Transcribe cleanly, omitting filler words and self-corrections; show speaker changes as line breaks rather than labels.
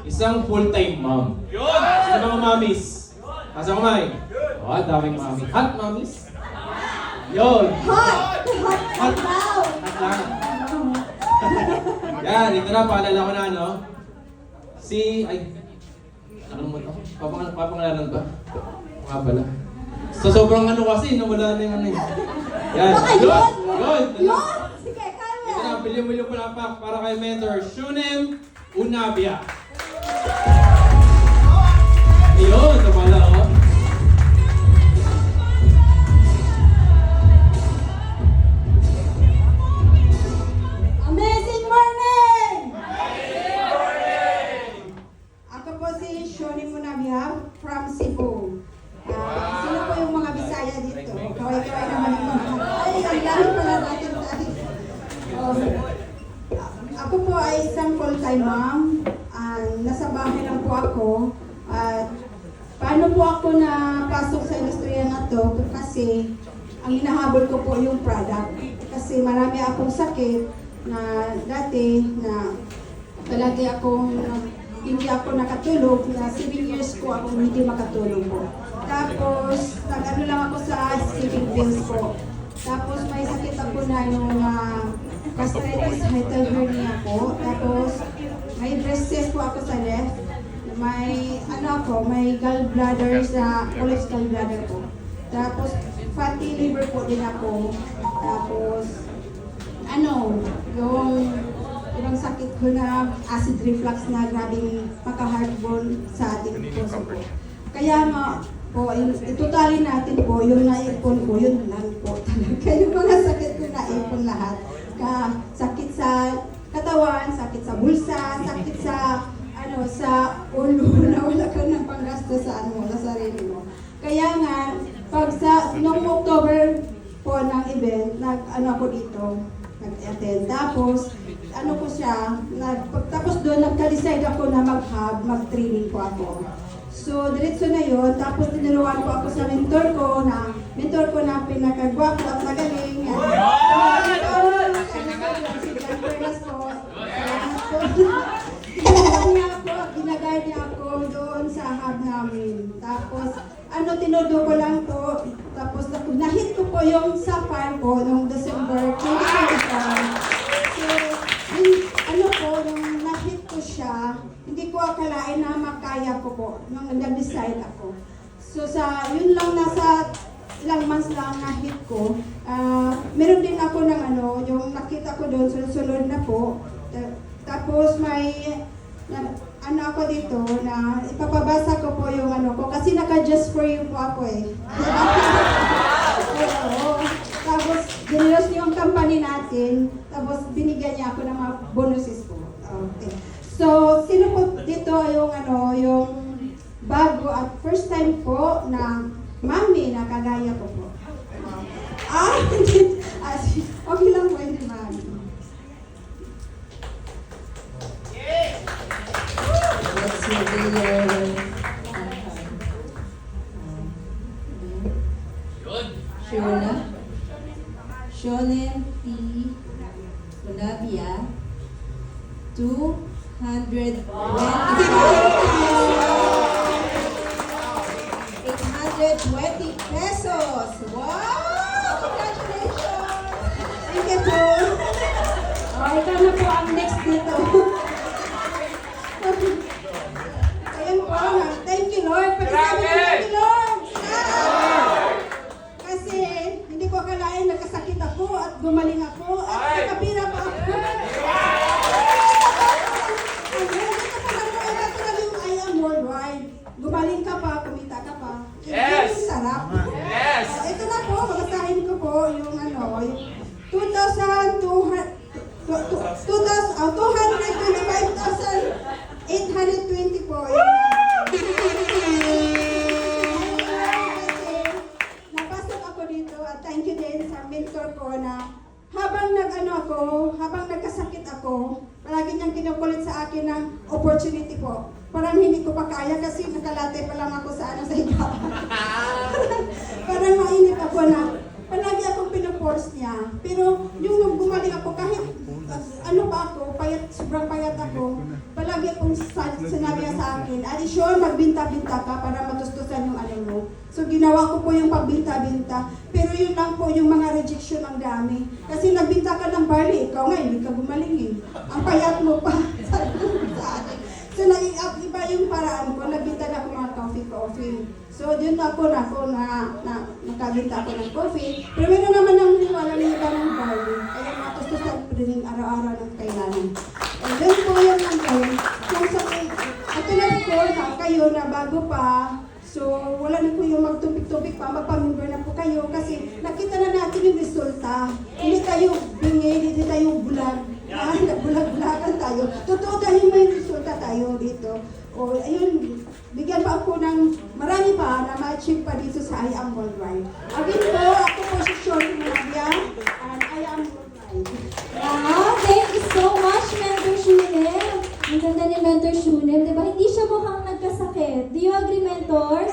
isang full-time mom. Sino mga mommies? Asa kumay? Oh, daming mommy. Hot mommies? Yun!
Hot!
Hot!
Wow!
Hot lang. Yan, ito na, paalala ko na, no? Ay, nakalimutan ako. Papangalanan ba? Nga pala. So, sobrang ano kasi, nawala na yung ano eh. Yan.
Baka
Yun!
yun!
Yun!
Sige,
Ito
kaya!
na, bilyon-bilyon palapak para kay mentor Shunem Unabia. Yun, ito pala, oh.
Amazing morning! Ako po si Shoni Munabia from Cebu. Sino po yung mga Bisaya dito? Kaway-kaway naman yung mga... Ay, ang dami pala natin dahil. Ako po ay isang full-time mom. Nasa bahay lang po ako. At paano po ako napasok sa industriya na to? Kasi ang hinahabol ko po yung product. Kasi marami akong sakit na dati na palagi akong hindi ako nakatulog, na 7 years ko akong hindi makatulog po. Tapos, nag-ano lang ako sa sleeping pills po. Tapos, may sakit ako na yung gastritis, hiatal hernia po. Tapos, may breast cyst po ako sa left. May, may gallbladder sa, college gallbladder po. Tapos, fatty liver po din ako. Tapos, yung ibang sakit ko na acid reflux na grabing maka-heartburn sa ating puso po. Kaya po, itutalin natin po, yung naipon ko, yun lang po talaga. Yung mga sakit ko naipon lahat. Sakit sa katawan, sakit sa bulsa, sakit sa sa ulo na wala ka ng panggasto sa sa sarili mo. Kaya nga, noong October po ng event, ako dito, nag-attend. Tapos, tapos doon, nagka-decide ako na mag-training po ako. So, diretso na yun. Tapos, tiniruan ko ako sa mentor ko na pinakagwapo at magaling. Ginagay niya ako doon sa hub namin. Tapos, tinudo ko lang po. Tapos, nahit ko po yung sa farm ko noong December 2025. So, nung nahit ko siya, hindi ko akalain na makaya ko po nung nag-decide ako. So, yun lang, nasa ilang months lang nahit ko. Meron din ako ng yung nakita ko doon, sunod na po. Tapos, may ako dito na ipapabasa ko po yung ko kasi naka-just for you po ako eh. Tapos ginilos niyo yung company natin, tapos binigyan niya ako ng mga bonuses po. Okay. So, sino po dito yung bago at first time po na mami na kagaya ko po? Okay lang po, hindi mami.
Let's see the Shonen T. Unabia, 220,820 pesos. Wow! Congratulations!
Thank you po. Ikaw na po ang next dito. Ayan po, thank you Lord. Pagkasabi ko, thank you Lord. Kasi hindi ko akalain nagkasakit ako at gumaling ako at nakapira pa ako. I am worldwide. Gumaling ka pa, kumita ka pa.
Yes!
Ito sarap.
Yes!
Ito na po, babasahin ko po yung yung 225,820 po. Napasok ako dito at thank you din sa mentor ko na habang nagkasakit ako, palagi niyang kinukulit sa akin ng opportunity po. Parang hindi ko pa kaya kasi nakalate pa lang ako sa higaan. Parang mainip ako na palagi akong pinupush force niya. Pero yung nung gumaling ako, kahit ano pa ako, sobrang payat ako, palagi pong sinabi niya sa akin, Adisyon, magbinta-binta ka para matustusan yung ano mo. So ginawa ko po yung pagbinta-binta. Pero yun lang po yung mga rejection ang dami. Kasi nagbinta ka ng barley, ikaw nga, hindi ka gumaling eh. Ang payat mo pa. Sa akin. So iba yung paraan ko, nagbinta na ako mga coffee. So dun ako nakabinta ako ng coffee. Pero meron naman ang wala nila ka ng barley. Kaya matustusan ko din araw-araw ng kailangan. And then po yung nandun. Kung sa katulad ko na kayo na bago pa, so, wala na po yung magtubig-tubig pa, magpamimber na po kayo kasi nakita na natin yung resulta. Hindi tayo bingi, hindi tayo bulag. Bulag-bulagan tayo. Totoo dahil may resulta tayo dito. O, ayun, bigyan pa ako ng marami pa na ma-achieve pa dito sa I Am Worldwide. Again po, ako po si Shorty Malavia and I Am Worldwide.
Wow, thank you so much, Mentor Shunem. Ang ganda ni Mentor Shunem, di ba? Hindi siya mukhang nagkasakit. Do you agree, Mentor?